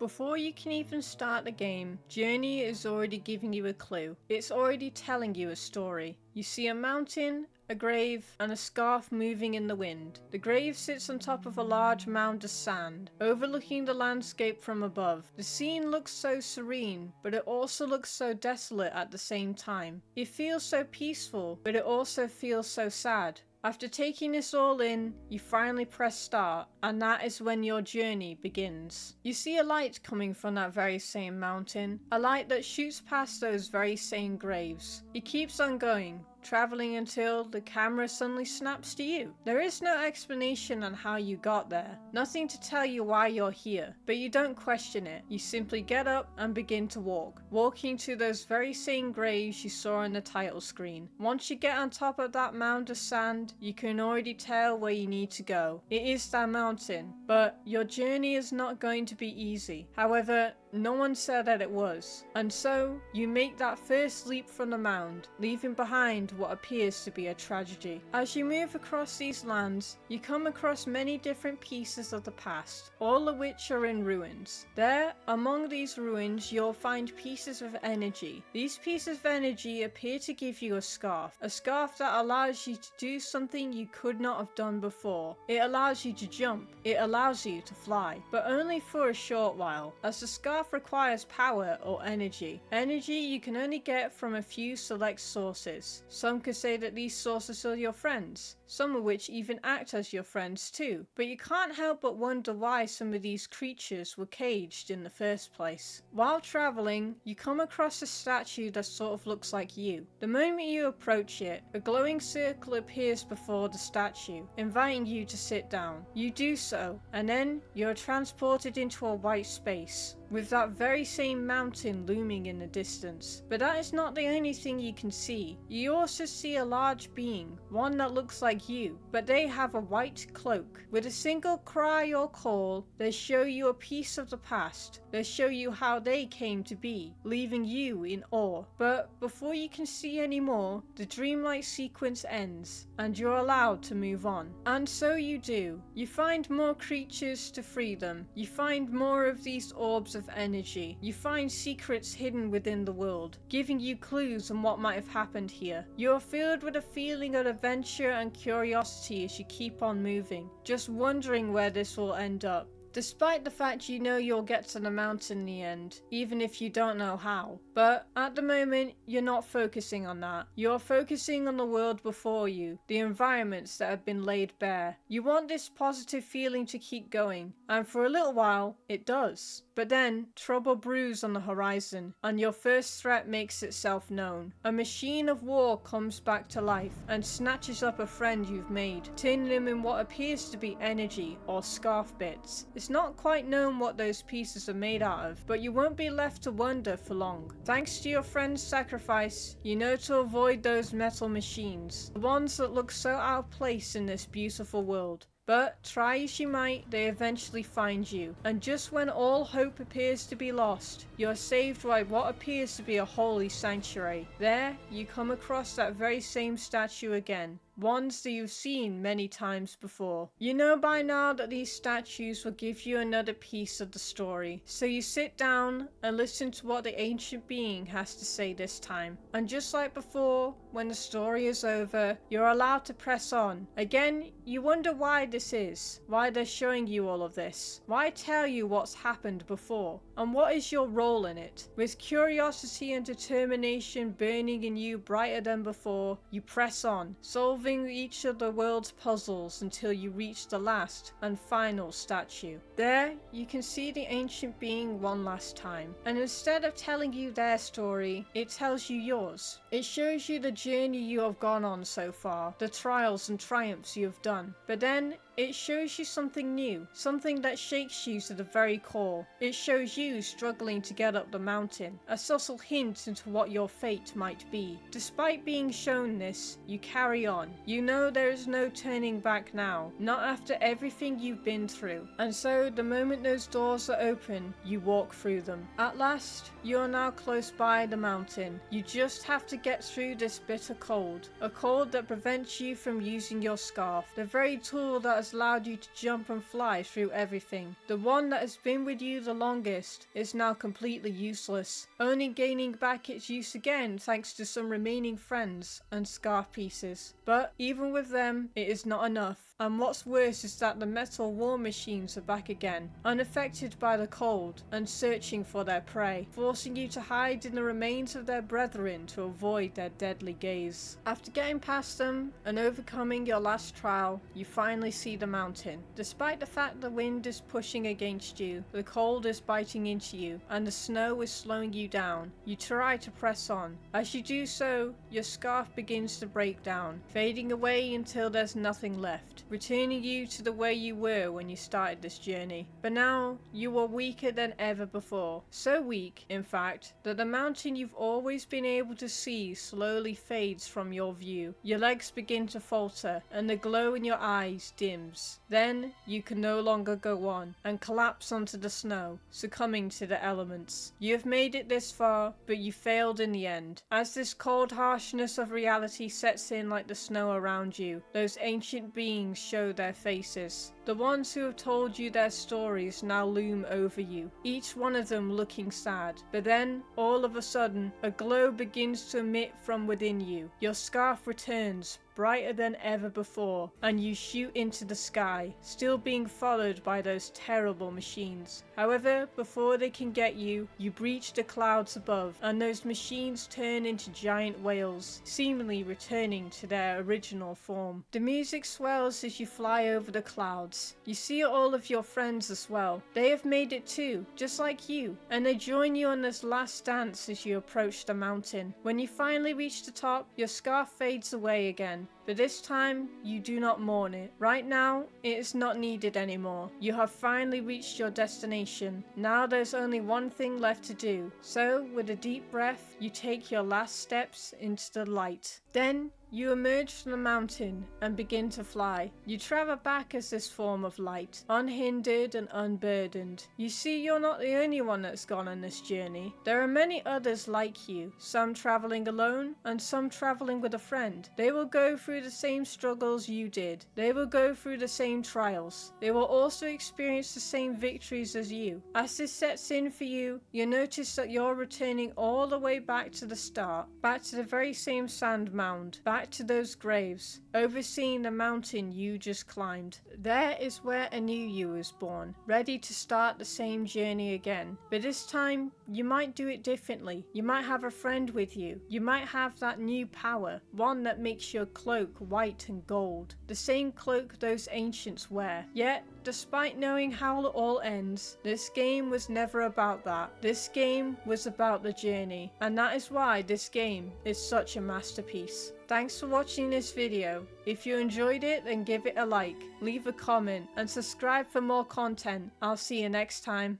Before you can even start the game, Journey is already giving you a clue. It's already telling you a story. You see a mountain, a grave, and a scarf moving in the wind. The grave sits on top of a large mound of sand, overlooking the landscape from above. The scene looks so serene, but it also looks so desolate at the same time. It feels so peaceful, but it also feels so sad. After taking this all in, you finally press start, and that is when your journey begins. You see a light coming from that very same mountain, a light that shoots past those very same graves. It keeps on going, traveling until the camera suddenly snaps to you. There is no explanation on how you got there, nothing to tell you why you're here, but you don't question it. You simply get up and begin to walk, walking to those very same graves you saw on the title screen. Once you get on top of that mound of sand, you can already tell where you need to go. It is that mountain, but your journey is not going to be easy. However, no one said that it was, and so you make that first leap from the mound, leaving behind what appears to be a tragedy. As you move across these lands, you come across many different pieces of the past, all of which are in ruins. There, among these ruins, you'll find pieces of energy. These pieces of energy appear to give you a scarf that allows you to do something you could not have done before. It allows you to jump, it allows you to fly, but only for a short while, as the scarf requires power or energy. Energy you can only get from a few select sources. Some could say that these sources are your friends, some of which even act as your friends too. But you can't help but wonder why some of these creatures were caged in the first place. While traveling, you come across a statue that sort of looks like you. The moment you approach it, a glowing circle appears before the statue, inviting you to sit down. You do so, and then you're transported into a white space, with that very same mountain looming in the distance. But that is not the only thing you can see. You also see a large being, one that looks like you, but they have a white cloak. With a single cry or call, they show you a piece of the past. They show you how they came to be, leaving you in awe. But before you can see any more, the dreamlike sequence ends, and you're allowed to move on. And so you do. You find more creatures to free them. You find more of these orbs of energy. You find secrets hidden within the world, giving you clues on what might have happened here. You are filled with a feeling of adventure and curiosity as you keep on moving, just wondering where this will end up. Despite the fact you know you'll get to the mountain in the end, even if you don't know how. But at the moment, you're not focusing on that. You're focusing on the world before you, the environments that have been laid bare. You want this positive feeling to keep going, and for a little while, it does. But then, trouble brews on the horizon, and your first threat makes itself known. A machine of war comes back to life, and snatches up a friend you've made, turning him in what appears to be energy or scarf bits. It's not quite known what those pieces are made out of, but you won't be left to wonder for long. Thanks to your friend's sacrifice, you know to avoid those metal machines, the ones that look so out of place in this beautiful world. But try as you might, they eventually find you, and just when all hope appears to be lost, you're saved by what appears to be a holy sanctuary. There, you come across that very same statue again, ones that you've seen many times before. You know by now that these statues will give you another piece of the story, so you sit down and listen to what the ancient being has to say this time. And just like before, when the story is over, you're allowed to press on. Again, you wonder why this is, why they're showing you all of this, why tell you what's happened before, and what is your role in it. With curiosity and determination burning in you brighter than before, you press on, solving each of the world's puzzles until you reach the last and final statue. There, you can see the ancient being one last time, and instead of telling you their story, it tells you yours. It shows you the journey you have gone on so far, the trials and triumphs you have done, but then it shows you something new, something that shakes you to the very core. It shows you struggling to get up the mountain, a subtle hint into what your fate might be. Despite being shown this, you carry on. You know there is no turning back now, not after everything you've been through. And so the moment those doors are open, you walk through them. At last, you are now close by the mountain. You just have to get through this bitter cold, a cold that prevents you from using your scarf, the very tool that has allowed you to jump and fly through everything. The one that has been with you the longest is now completely useless, only gaining back its use again thanks to some remaining friends and scarf pieces. But even with them, it is not enough. And what's worse is that the metal war machines are back again, unaffected by the cold and searching for their prey, forcing you to hide in the remains of their brethren to avoid their deadly gaze. After getting past them and overcoming your last trial, you finally see the mountain. Despite the fact the wind is pushing against you, the cold is biting into you, and the snow is slowing you down, you try to press on. As you do so, your scarf begins to break down, fading away until there's nothing left, returning you to the way you were when you started this journey. But now, you are weaker than ever before. So weak, in fact, that the mountain you've always been able to see slowly fades from your view. Your legs begin to falter, and the glow in your eyes dims. Then, you can no longer go on, and collapse onto the snow, succumbing to the elements. You have made it this far, but you failed in the end. As this cold harshness of reality sets in like the snow around you, those ancient beings show their faces. The ones who have told you their stories now loom over you, each one of them looking sad. But then, all of a sudden, a glow begins to emit from within you. Your scarf returns, brighter than ever before, and you shoot into the sky, still being followed by those terrible machines. However, before they can get you, you breach the clouds above, and those machines turn into giant whales, seemingly returning to their original form. The music swells as you fly over the clouds. You see all of your friends as well. They have made it too, just like you, and they join you on this last dance as you approach the mountain. When you finally reach the top, your scarf fades away again. But this time, you do not mourn it. Right now, it is not needed anymore. You have finally reached your destination. Now there's only one thing left to do. So, with a deep breath, you take your last steps into the light. Then, you emerge from the mountain and begin to fly. You travel back as this form of light, unhindered and unburdened. You see, you're not the only one that's gone on this journey. There are many others like you, some traveling alone and some traveling with a friend. They will go through the same struggles you did. They will go through the same trials. They will also experience the same victories as you. As this sets in for you, you notice that you're returning all the way back to the start, back to the very same sand mound, back to those graves, overseeing the mountain you just climbed. There is where a new you is born, ready to start the same journey again. But this time, you might do it differently. You might have a friend with you. You might have that new power, one that makes your cloak white and gold, the same cloak those ancients wear. Yet, despite knowing how it all ends, this game was never about that. This game was about the journey, and that is why this game is such a masterpiece. Thanks for watching this video. If you enjoyed it, then give it a like, leave a comment, and subscribe for more content. I'll see you next time.